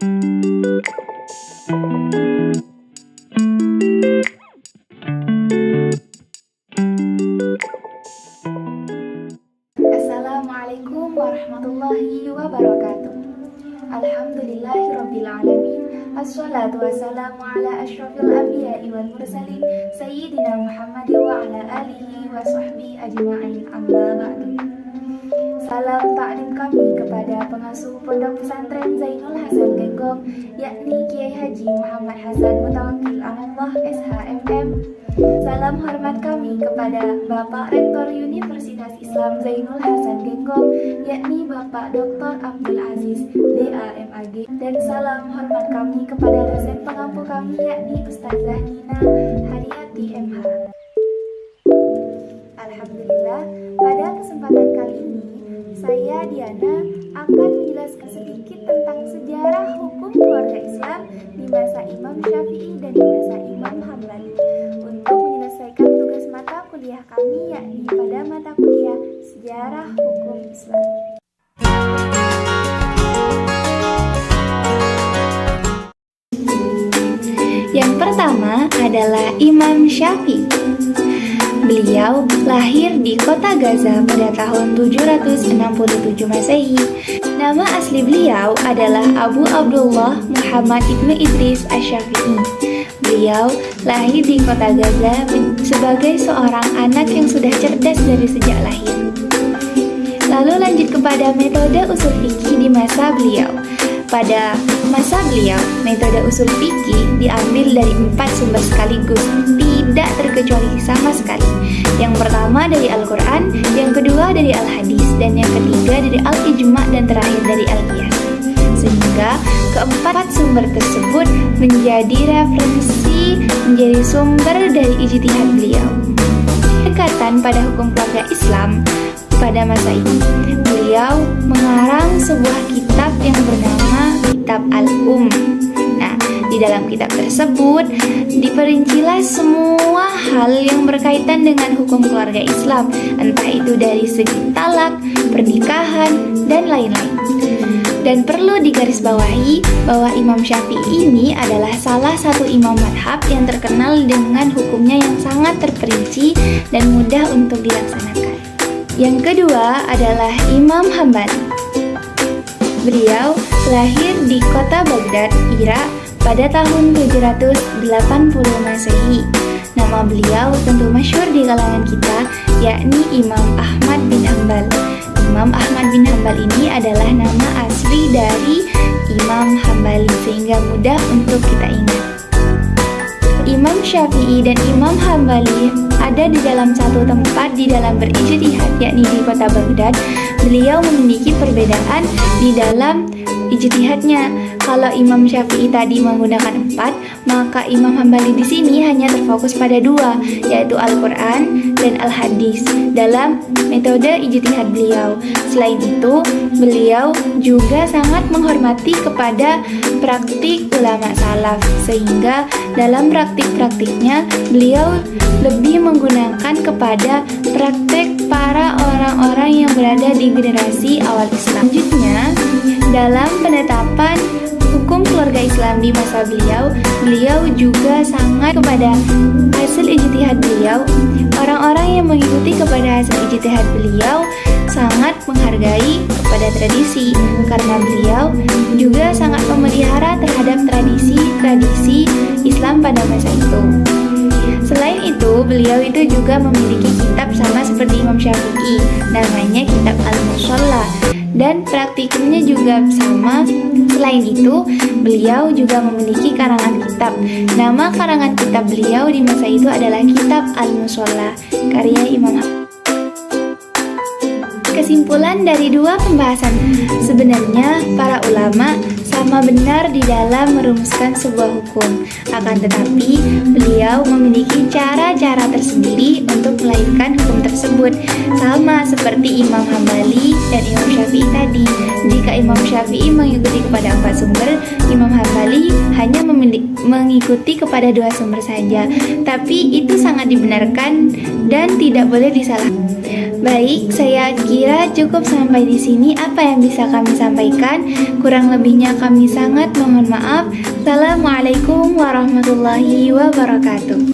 Assalamualaikum warahmatullahi wabarakatuh. Alhamdulillahirabbil alamin. Assalatu wassalamu ala asyrafil anbiya'i wal mursalin sayyidina Muhammad wa ala alihi wa sahbihi ajma'in, amma ba'du. Salam takdim kami kepada pengasuh Pondok Pesantren Zainul Hasan Genggong, yakni Kiai Haji Muhammad Hasan Mutawakkil Amallah SHMM. Salam hormat kami kepada Bapak Rektor Universitas Islam Zainul Hasan Genggong, yakni Bapak Dr. Abdul Aziz DAMAG. Dan salam hormat kami kepada dosen pengampu kami, yakni Ustazah Nina Haryati MH. Alhamdulillah, pada kesempatan kali ini saya Diana akan menjelaskan sedikit tentang sejarah hukum keluarga Islam di masa Imam Syafi'i dan di masa Imam Hambali untuk menyelesaikan tugas mata kuliah kami, yakni pada mata kuliah Sejarah Hukum Islam. Yang pertama adalah Imam Syafi'i. Beliau lahir di kota Gaza pada tahun 767 Masehi. Nama asli beliau adalah Abu Abdullah Muhammad ibnu Idris Asy-Syafi'i. Beliau lahir di kota Gaza sebagai seorang anak yang sudah cerdas dari sejak lahir. Lalu lanjut kepada metode usul fikih di masa beliau. Pada masa beliau, metode usul fikih diambil dari 4 sumber sekaligus, tidak terkecuali sama sekali. Yang pertama dari Al-Quran, yang kedua dari Al-Hadis, dan yang ketiga dari Al-Ijma' dan terakhir dari Al-Qiyas. Sehingga keempat sumber tersebut menjadi referensi, menjadi sumber dari ijtihad beliau. Pendekatan pada hukum keluarga Islam pada masa ini, beliau mengarang sebuah kitab yang bernama Kitab Al-Um. Nah, di dalam kitab tersebut diperincilah semua hal yang berkaitan dengan hukum keluarga Islam, entah itu dari segi talak, pernikahan, dan lain-lain. Dan perlu digarisbawahi bahwa Imam Syafi'i ini adalah salah satu imam madhab yang terkenal dengan hukumnya yang sangat terperinci dan mudah untuk dilaksanakan. Yang kedua adalah Imam Hambali. Beliau lahir di kota Baghdad, Irak pada tahun 780 Masehi. Nama beliau tentu masyhur di kalangan kita, yakni Imam Ahmad bin Hanbal. Imam Ahmad bin Hanbal ini adalah nama asli dari Imam Hambali, sehingga mudah untuk kita ingat. Imam Syafi'i dan Imam Hambali ada di dalam satu tempat di dalam berijtihad, yakni di kota Baghdad. Beliau memiliki perbedaan di dalam ijtihadnya. Kalau Imam Syafi'i tadi menggunakan 4, maka Imam Hambali di sini hanya terfokus pada 2, yaitu Al-Quran dan Al-Hadis dalam metode ijtihad beliau. Selain itu, beliau juga sangat menghormati kepada praktik ulama salaf, sehingga dalam praktik-praktiknya beliau lebih menggunakan kepada praktik para orang-orang yang berada di generasi awal Islam. Selanjutnya, dalam penetapan hukum keluarga Islam di masa beliau juga sangat kepada hasil ijtihad beliau. Orang-orang yang mengikuti kepada hasil ijtihad beliau sangat menghargai kepada tradisi, karena beliau juga sangat memelihara terhadap tradisi Islam pada masa itu. Selain itu, beliau itu juga memiliki kitab sama seperti Imam Syafi'i, namanya Kitab Al-Mushalla, dan praktikumnya juga sama. Selain itu, beliau juga memiliki karangan kitab. Nama karangan kitab beliau di masa itu adalah Kitab Al-Mushalla, karya Imam Ahmad. Kesimpulan dari dua pembahasan, sebenarnya para ulama sama benar di dalam merumuskan sebuah hukum. Akan tetapi, beliau memiliki cara-cara tersendiri untuk melahirkan hukum tersebut. Sama seperti Imam Hambali dan Imam Syafi'i tadi. Jika Imam Syafi'i mengikuti kepada 4 sumber, Imam Hambali hanya mengikuti kepada 2 sumber saja. Tapi itu sangat dibenarkan dan tidak boleh disalahkan. Baik, saya kira cukup sampai di sini apa yang bisa kami sampaikan. Kurang lebihnya kami Kami sangat mohon maaf. Assalamualaikum warahmatullahi wabarakatuh.